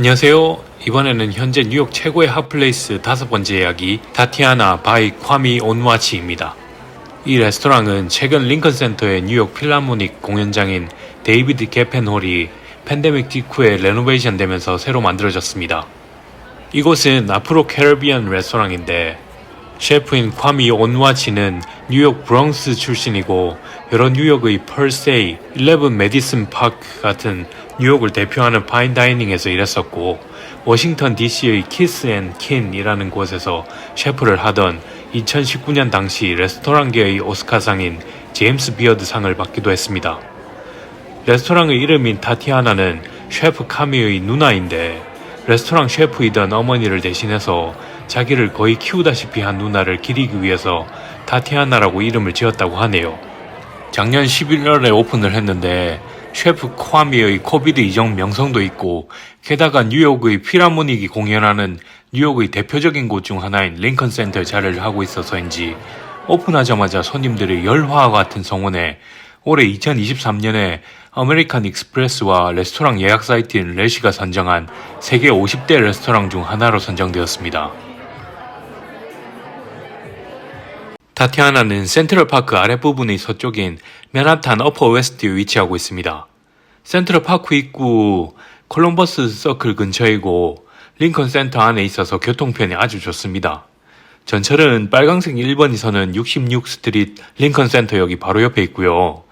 안녕하세요. 이번에는 현재 뉴욕 최고의 핫플레이스 5번째 이야기 타티아나 바이 콰미 온와치입니다. 이 레스토랑은 최근 링컨센터의 뉴욕 필라모닉 공연장인 데이비드 게펜홀이 팬데믹 직후에 레노베이션 되면서 새로 만들어졌습니다. 이곳은 아프로 캐리비안 레스토랑인데 셰프인 콰미 온와치는 뉴욕 브롱스 출신이고 여러 뉴욕의 펄세이, 11 메디슨 파크 같은 뉴욕을 대표하는 파인다이닝에서 일했었고 워싱턴 DC의 키스 앤 킨이라는 곳에서 셰프를 하던 2019년 당시 레스토랑계의 오스카상인 제임스 비어드상을 받기도 했습니다. 레스토랑의 이름인 타티아나는 셰프 카미의 누나인데 레스토랑 셰프이던 어머니를 대신해서 자기를 거의 키우다시피 한 누나를 기리기 위해서 타티아나라고 이름을 지었다고 하네요. 작년 11월에 오픈을 했는데 셰프 콰미의 코비드 이전 명성도 있고 게다가 뉴욕의 필하모닉이 공연하는 뉴욕의 대표적인 곳 중 하나인 링컨 센터에 자리를 하고 있어서인지 오픈하자마자 손님들의 열화와 같은 성원에 올해 2023년에 아메리칸 익스프레스와 레스토랑 예약 사이트인 레시가 선정한 세계 50대 레스토랑 중 하나로 선정되었습니다. 타티아나는 센트럴파크 아랫부분의 서쪽인 맨하탄 어퍼 웨스트에 위치하고 있습니다. 센트럴파크 입구 콜럼버스 서클 근처이고 링컨 센터 안에 있어서 교통편이 아주 좋습니다. 전철은 빨강색 1번이서는 66 스트리트 링컨 센터역이 바로 옆에 있고요.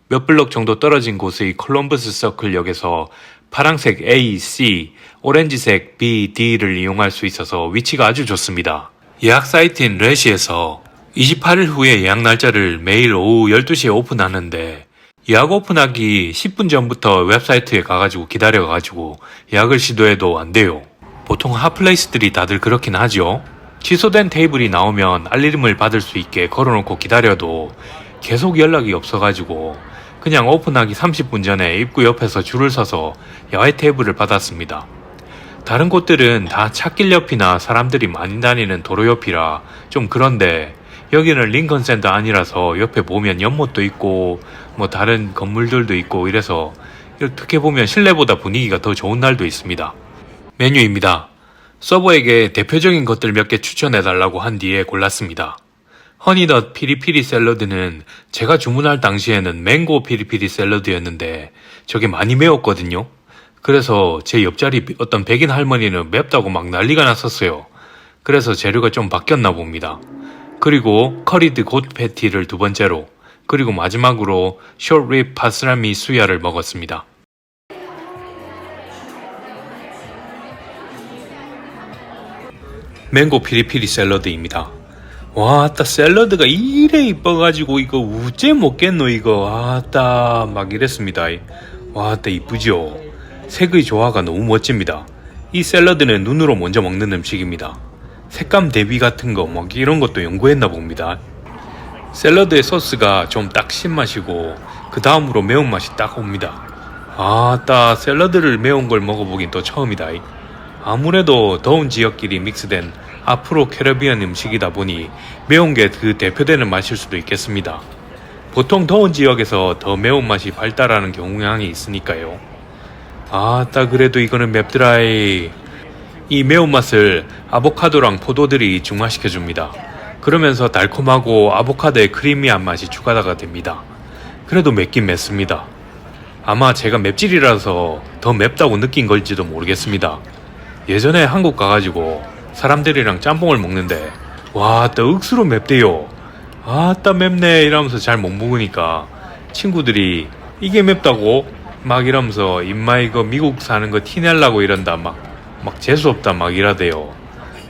몇 블럭 정도 떨어진 곳의 콜럼버스 서클 역에서 파랑색 A, C, 오렌지색 B, D를 이용할 수 있어서 위치가 아주 좋습니다. 예약 사이트인 레시에서 28일 후에 예약 날짜를 매일 오후 12시에 오픈하는데 예약 오픈하기 10분 전부터 웹사이트에 가가지고 기다려가지고 예약을 시도해도 안 돼요. 보통 핫플레이스들이 다들 그렇긴 하죠. 취소된 테이블이 나오면 알림을 받을 수 있게 걸어놓고 기다려도 계속 연락이 없어가지고 그냥 오픈하기 30분 전에 입구 옆에서 줄을 서서 야외 테이블을 받았습니다. 다른 곳들은 다 찻길 옆이나 사람들이 많이 다니는 도로 옆이라 좀 그런데 여기는 링컨 센터 아니라서 옆에 보면 연못도 있고 뭐 다른 건물들도 있고 이래서 어떻게 보면 실내보다 분위기가 더 좋은 날도 있습니다. 메뉴입니다. 서버에게 대표적인 것들 몇 개 추천해달라고 한 뒤에 골랐습니다. 허니넛 피리피리 샐러드는 제가 주문할 당시에는 맹고 피리피리 샐러드였는데 저게 많이 매웠거든요. 그래서 제 옆자리 어떤 백인 할머니는 맵다고 막 난리가 났었어요. 그래서 재료가 좀 바뀌었나 봅니다. 그리고 커리드 곧 패티를 두 번째로, 그리고 마지막으로 숏립 파스라미 수야를 먹었습니다. 맹고 피리피리 샐러드입니다. 와따 샐러드가 이래 이뻐가지고 이거 우째 먹겠노 이거 아따 막 이랬습니다. 와따 이쁘죠. 색의 조화가 너무 멋집니다. 이 샐러드는 눈으로 먼저 먹는 음식입니다. 색감 대비 같은 거 막 이런 것도 연구했나 봅니다. 샐러드의 소스가 좀 딱 신맛이고 그 다음으로 매운맛이 딱 옵니다. 아따 샐러드를 매운 걸 먹어보긴 또 처음이다. 아무래도 더운 지역끼리 믹스된 아프로 캐리비안 음식이다 보니 매운 게 그 대표되는 맛일 수도 있겠습니다. 보통 더운 지역에서 더 매운맛이 발달하는 경향이 있으니까요. 아따 그래도 이거는 맵드라이. 이 매운맛을 아보카도랑 포도들이 중화시켜줍니다. 그러면서 달콤하고 아보카도의 크리미한 맛이 추가가 됩니다. 그래도 맵긴 맵습니다. 아마 제가 맵찔이라서 더 맵다고 느낀 걸지도 모르겠습니다. 예전에 한국 가가지고 사람들이랑 짬뽕을 먹는데 와따 억수로 맵대요. 아따 맵네 이러면서 잘 못 먹으니까 친구들이 이게 맵다고? 막 이러면서 임마 이거 미국 사는 거 티내려고 이런다 막 재수없다 막 이라대요.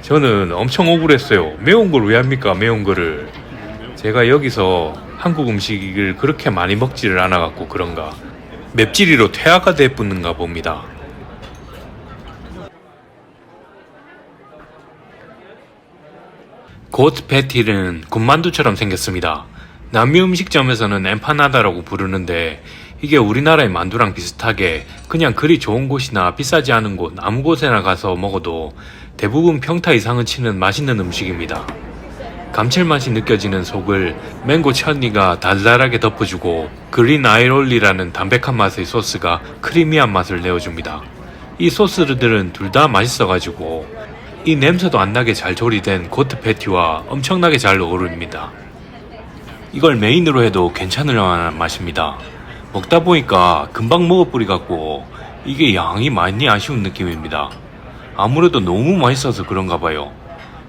저는 엄청 억울했어요. 매운 걸 왜 합니까 매운 거를. 제가 여기서 한국 음식을 그렇게 많이 먹지를 않아갖고 그런가 맵찔이로 퇴화가 돼붙는가 봅니다. 곧 패티는 군만두처럼 생겼습니다. 남미 음식점에서는 엠파나다라고 부르는데 이게 우리나라의 만두랑 비슷하게 그냥 그리 좋은 곳이나 비싸지 않은 곳 아무 곳에나 가서 먹어도 대부분 평타 이상은 치는 맛있는 음식입니다. 감칠맛이 느껴지는 속을 맹고 천니가 달달하게 덮어주고 그린 아이롤리라는 담백한 맛의 소스가 크리미한 맛을 내어줍니다. 이 소스들은 둘 다 맛있어가지고 이 냄새도 안 나게 잘 조리된 고트 패티와 엄청나게 잘 어울립니다. 이걸 메인으로 해도 괜찮을 만한 맛입니다. 먹다 보니까 금방 먹어버리 같고 이게 양이 많이 아쉬운 느낌입니다. 아무래도 너무 맛있어서 그런가 봐요.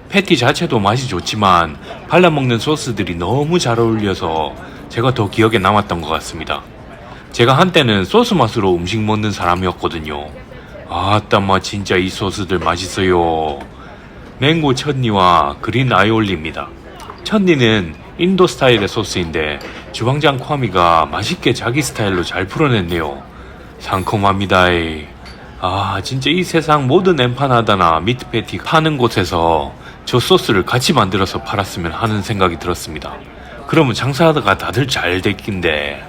패티 자체도 맛이 좋지만 발라먹는 소스들이 너무 잘 어울려서 제가 더 기억에 남았던 것 같습니다. 제가 한때는 소스 맛으로 음식 먹는 사람이었거든요. 아따마 진짜 이 소스들 맛있어요. 맹고 천니와 그린 아이올리입니다. 천니는 인도 스타일의 소스인데 주방장 콰미가 맛있게 자기 스타일로 잘 풀어냈네요. 상콤합니다. 진짜 이 세상 모든 엠파나다나 미트 패티 파는 곳에서 저 소스를 같이 만들어서 팔았으면 하는 생각이 들었습니다. 그러면 장사가 다들 잘 됐긴데.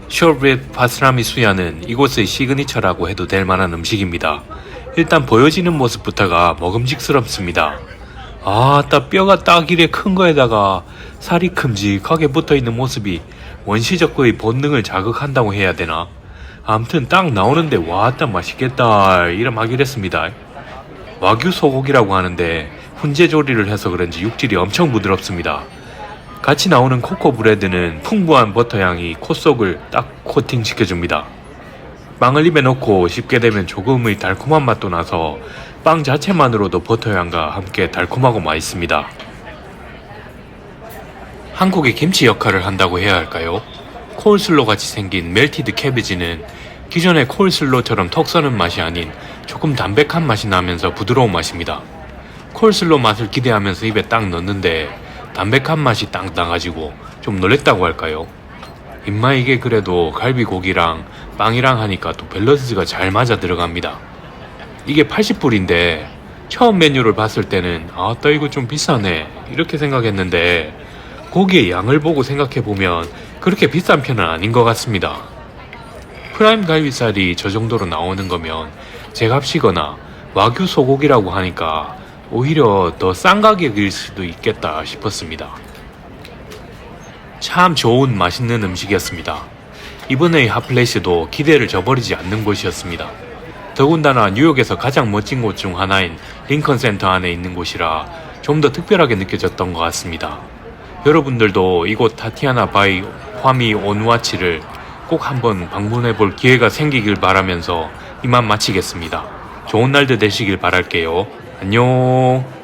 쇼브릿 파스라미 수야는 이곳의 시그니처라고 해도 될 만한 음식입니다. 일단 보여지는 모습부터가 먹음직스럽습니다. 아따 뼈가 딱 이래 큰 거에다가 살이 큼직하게 붙어있는 모습이 원시적 그의 본능을 자극한다고 해야 되나? 암튼 딱 나오는데 와따 맛있겠다 이러하기로 했습니다. 와규 소고기라고 하는데 훈제 조리를 해서 그런지 육질이 엄청 부드럽습니다. 같이 나오는 코코 브레드는 풍부한 버터향이 코 속을 딱 코팅시켜줍니다. 빵을 입에 넣고 씹게 되면 조금의 달콤한 맛도 나서 빵 자체만으로도 버터향과 함께 달콤하고 맛있습니다. 한국의 김치 역할을 한다고 해야 할까요? 콜슬로 같이 생긴 멜티드 캐비지는 기존의 콜슬로처럼 턱 서는 맛이 아닌 조금 담백한 맛이 나면서 부드러운 맛입니다. 콜슬로 맛을 기대하면서 입에 딱 넣는데 담백한 맛이 딱 나가지고 좀 놀랬다고 할까요? 입맛 이게 그래도 갈비고기랑 빵이랑 하니까 또 밸런스가 잘 맞아 들어갑니다. 이게 80불인데 처음 메뉴를 봤을 때는 아따 이거 좀 비싸네 이렇게 생각했는데 고기의 양을 보고 생각해보면 그렇게 비싼 편은 아닌 것 같습니다. 프라임 갈비살이 저 정도로 나오는 거면 제값이거나 와규 소고기라고 하니까 오히려 더 싼 가격일 수도 있겠다 싶었습니다. 참 좋은 맛있는 음식이었습니다. 이번의 핫플레이스도 기대를 저버리지 않는 곳이었습니다. 더군다나 뉴욕에서 가장 멋진 곳 중 하나인 링컨 센터 안에 있는 곳이라 좀 더 특별하게 느껴졌던 것 같습니다. 여러분들도 이곳 타티아나 바이 화미 온와치를 꼭 한번 방문해 볼 기회가 생기길 바라면서 이만 마치겠습니다. 좋은 날들 되시길 바랄게요. 안녕.